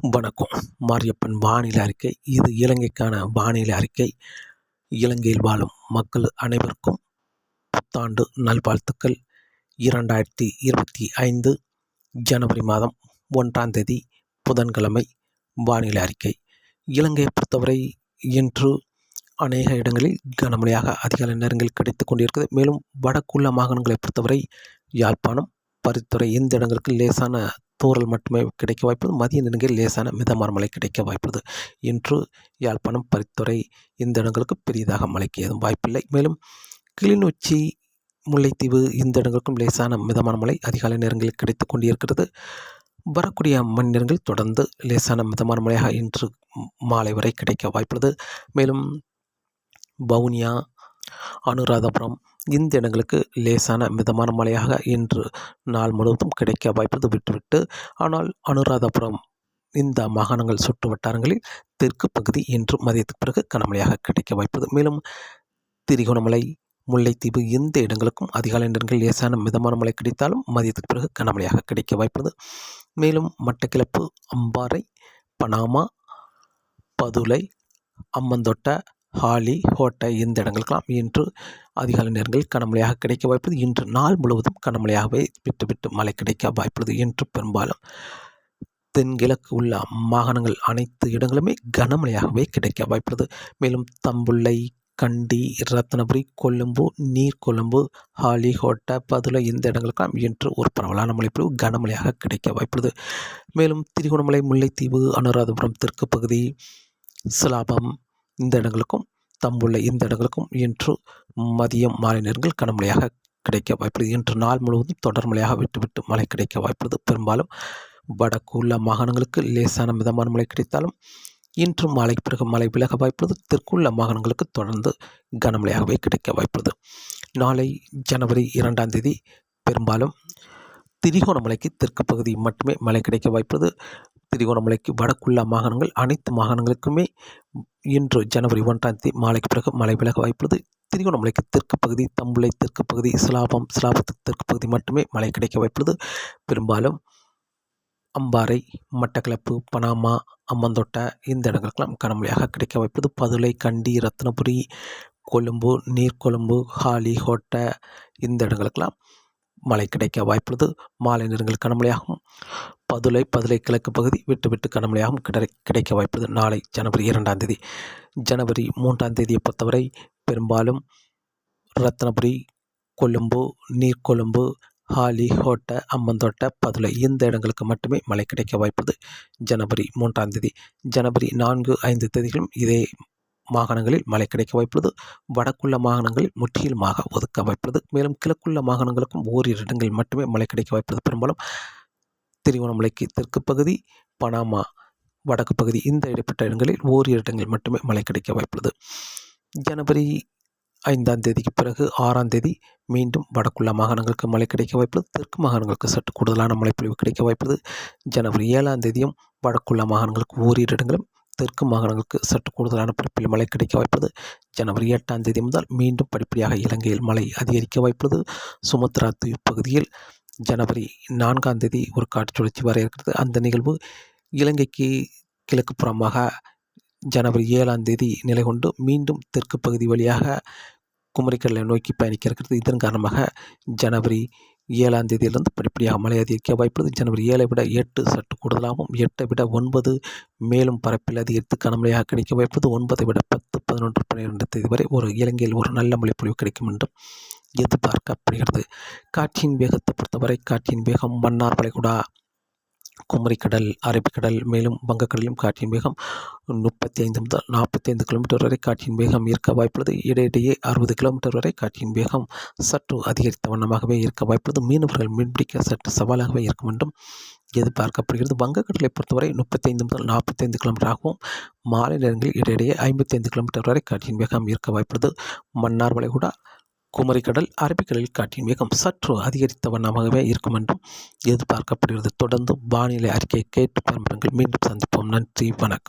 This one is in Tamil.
வணக்கம். மாரியப்பன் வானிலை அறிக்கை. இது இலங்கைக்கான வானிலை அறிக்கை. இலங்கையில் வாழும் மக்கள் அனைவருக்கும் புத்தாண்டு நல்வாழ்த்துக்கள். 2025 ஜனவரி மாதம் 1ஆம் தேதி புதன்கிழமை வானிலை அறிக்கை. இலங்கையை பொறுத்தவரை இன்று அநேக இடங்களில் கனமழையாக அதிகாலை நேரங்களில் கிடைத்து கொண்டிருக்கிறது. மேலும் வடக்குள்ள மாகாணங்களை பொறுத்தவரை யாழ்ப்பாணம், பருத்தித்துறை இந்த இடங்களுக்கு லேசான தூறல் மட்டுமே கிடைக்க வாய்ப்புள்ளது. மதிய நேரங்களில் லேசான மிதமான மழை கிடைக்க வாய்ப்புள்ளது. இன்று யாழ்ப்பாணம், பருத்தித்துறை இந்த இடங்களுக்கு பெரிதாக மழைக்கு ஏதும் வாய்ப்பில்லை. மேலும் கிளிநொச்சி, முல்லைத்தீவு இந்த இடங்களுக்கும் லேசான மிதமான மழை அதிகாலை நேரங்களில் கிடைத்து கொண்டிருக்கிறது. வரக்கூடிய மணி நேரங்களில் தொடர்ந்து லேசான மிதமான மழையாக இன்று மாலை வரை கிடைக்க வாய்ப்புள்ளது. மேலும் வவுனியா, அனுராதபுரம் இந்த இடங்களுக்கு லேசான மிதமான மழையாக இன்று நாள் முழுவதும் கிடைக்க வாய்ப்பது விட்டுவிட்டு. ஆனால் அனுராதபுரம் இந்த மாகாணங்கள் சுற்று வட்டாரங்களில் தெற்கு பகுதி இன்று மதியத்துக்கு பிறகு கனமழையாக கிடைக்க வாய்ப்பது. மேலும் திரிகோணமலை, முல்லைத்தீவு இந்த இடங்களுக்கும் அதிகாலை நேரங்களில் லேசான மிதமான மழை கிடைத்தாலும் மதியத்துக்கு பிறகு கனமழையாக கிடைக்க வாய்ப்பது. மேலும் மட்டக்களப்பு, அம்பாறை, பனாமா, பதுளை, அம்மந்தோட்ட, ஹாலி, ஹோட்டை இந்த இடங்களுக்கெல்லாம் இன்று அதிகாலை நேரங்களில் கனமழையாக கிடைக்க வாய்ப்புள்ளது. இன்று நாள் முழுவதும் கனமழையாகவே விட்டு மழை கிடைக்க வாய்ப்புள்ளது. இன்று பெரும்பாலும் தென்கிழக்கு உள்ள மாகாணங்கள் அனைத்து இடங்களுமே கனமழையாகவே கிடைக்க வாய்ப்புள்ளது. மேலும் தம்புள்ளை, கண்டி, ரத்னபுரி, கொழும்பு, நீர்கொழும்பு, ஹாலி, ஹோட்டை, பதுளை இந்த இடங்களுக்கெல்லாம் இன்று ஒரு பரவலான மழைப்பொழிவு கனமழையாக கிடைக்க வாய்ப்புள்ளது. மேலும் திரிகோணமலை, முல்லைத்தீவு, அனுராதபுரம் தெற்கு பகுதி, சிலாபம் இந்த இடங்களுக்கும், தம்புள்ளை இந்த இடங்களுக்கும் இன்று மதியம் மாலை நேரங்கள் கனமழையாக கிடைக்க வாய்ப்புள்ளது. இன்று நாள் முழுவதும் தொடர் மழையாக விட்டு மழை கிடைக்க வாய்ப்புள்ளது. பெரும்பாலும் வடக்கு உள்ள மாகாணங்களுக்கு லேசான மிதமான மழை கிடைத்தாலும் இன்று மாலைக்கு பிறகு மழை விலக வாய்ப்புள்ளது. தெற்குள்ள மாகாணங்களுக்கு தொடர்ந்து கனமழையாகவே கிடைக்க வாய்ப்புள்ளது. நாளை ஜனவரி 2ஆம் தேதி பெரும்பாலும் திரிகோணமலைக்கு தெற்கு பகுதி மட்டுமே மழை கிடைக்க வாய்ப்புள்ளது. திரிகோணமலைக்கு வடக்குள்ள மாகாணங்கள் அனைத்து மாகாணங்களுக்குமே இன்று ஜனவரி 1ஆம் தேதி மாலைக்கு பிறகு மழை விலக வாய்ப்புள்ளது. திரிகோணமலைக்கு தெற்கு பகுதி, தம்புள்ளை தெற்கு பகுதி, சிலாபத்துக்கு தெற்கு பகுதி மட்டுமே மழை கிடைக்க வாய்ப்புள்ளது. பெரும்பாலும் அம்பாறை, மட்டக்களப்பு, பனாமா, அம்மந்தோட்டை இந்த இடங்களுக்கெல்லாம் கனமழையாக கிடைக்க வாய்ப்புள்ளது. பதுளை, கண்டி, ரத்னபுரி, கொழும்பு, நீர்கொழும்பு, ஹாலி, ஹோட்டை இந்த இடங்களுக்கெல்லாம் மழை கிடைக்க வாய்ப்புள்ளது. மாலை நேரங்கள் கனமழையாகவும் பதுளை கிழக்கு பகுதி விட்டு கனமழையாகவும் கிடைக்க வாய்ப்புள்ளது. நாளை ஜனவரி 2ஆம் தேதி. ஜனவரி 3ஆம் தேதியை பொறுத்தவரை பெரும்பாலும் ரத்னபுரி, கொழும்பு, நீர்கொழும்பு, ஹாலி, ஹோட்டை, அம்மந்தோட்டை, பதுளை இந்த இடங்களுக்கு மட்டுமே மழை கிடைக்க வாய்ப்புள்ளது. ஜனவரி 3ஆம் தேதி. ஜனவரி 4, 5 தேதிகளும் இதே மாகாணங்களில் மழை கிடைக்க வாய்ப்புள்ளது. வடக்குள்ள மாகாணங்களில் முற்றிலுமாக ஒதுக்க வாய்ப்புள்ளது. மேலும் கிழக்குள்ள மாகாணங்களுக்கும் ஓரிரு இடங்களில் மட்டுமே மழை கிடைக்க வாய்ப்புள்ளது. பெரும்பாலும் திரிகோணமலைக்கு தெற்கு பகுதி, பனாமா வடக்கு பகுதி இந்த இடைப்பட்ட இடங்களில் ஓரிரு இடங்களில் மட்டுமே மழை கிடைக்க வாய்ப்புள்ளது. ஜனவரி 5ஆம் தேதிக்கு பிறகு 6ஆம் தேதி மீண்டும் வடக்குள்ள மாகாணங்களுக்கு மழை கிடைக்க வாய்ப்புள்ளது. தெற்கு மாகாணங்களுக்கு சற்று கூடுதலான மழைப்பொழிவு கிடைக்க வாய்ப்புள்ளது. ஜனவரி 7ஆம் தேதியும் வடக்குள்ள மாகாணங்களுக்கு ஓரிரு இடங்களும், தெற்கு மாகாணங்களுக்கு சற்று கூடுதலான பரப்பில் மழை கிடைக்க வாய்ப்புள்ளது. ஜனவரி 8ஆம் தேதி முதல் மீண்டும் படிப்படியாக இலங்கையில் மழை அதிகரிக்க வாய்ப்புள்ளது. சுமத்ரா தீவு பகுதியில் ஜனவரி 4ஆம் தேதி ஒரு காற்று சுழற்சி வர இருக்கிறது. அந்த நிகழ்வு இலங்கைக்கு கிழக்கு புறமாக ஜனவரி 7ஆம் தேதி நிலை கொண்டு மீண்டும் தெற்கு பகுதி வழியாக குமரிக்கடலை நோக்கி பயணிக்க இருக்கிறது. இதன் காரணமாக ஜனவரி 7ஆம் தேதியிலிருந்து படிப்படியாக மழை அதிகரிக்க வாய்ப்புள்ளது. ஜனவரி 7ஐ விட 8 சற்று கூடுதலாகவும், 8ஐ விட 9 மேலும் பரப்பில் அதிகரித்து கனமழையாக கிடைக்க வாய்ப்புள்ளது. 9ஐ விட 10, 11, 12 தேதி வரை இலங்கையில் ஒரு நல்ல மழைப்பொழிவு கிடைக்கும் என்றும் எதிர்பார்க்கப்படுகிறது. காற்றின் வேகத்தை பொறுத்தவரை காற்றின் வேகம் மன்னார் வளைகுடா, குமரிக்கடல், அரபிக்கடல் மேலும் வங்கக்கடலிலும் காற்றின் வேகம் 35 முதல் 45 கிலோமீட்டர் வரை காற்றின் வேகம் இருக்க வாய்ப்புள்ளது. இடையிடையே 60 கிலோமீட்டர் வரை காற்றின் வேகம் சற்று அதிகரித்த வண்ணமாகவே இருக்க வாய்ப்புள்ளது. மீனவர்கள் மீன்பிடிக்க சற்று சவாலாகவே இருக்கும் என்றும் எதிர்பார்க்கப்படுகிறது. வங்கக்கடலை பொறுத்தவரை 35 முதல் 45 கிலோமீட்டராகவும், மாலை நேரங்களில் இடையிடையே 55 கிலோமீட்டர் வரை காற்றின் வேகம் இருக்க வாய்ப்புள்ளது. மன்னார் வளைகுடா, குமரிக்கடல், அரபிக்கடலில் காற்றின் வேகம் சற்று அதிகரித்த வண்ணமாகவே இருக்கும் என்றும் எதிர்பார்க்கப்படுகிறது. தொடர்ந்து வானிலை அறிக்கையை கேட்டு பயன்பெறுங்கள். மீண்டும் சந்திப்போம். நன்றி, வணக்கம்.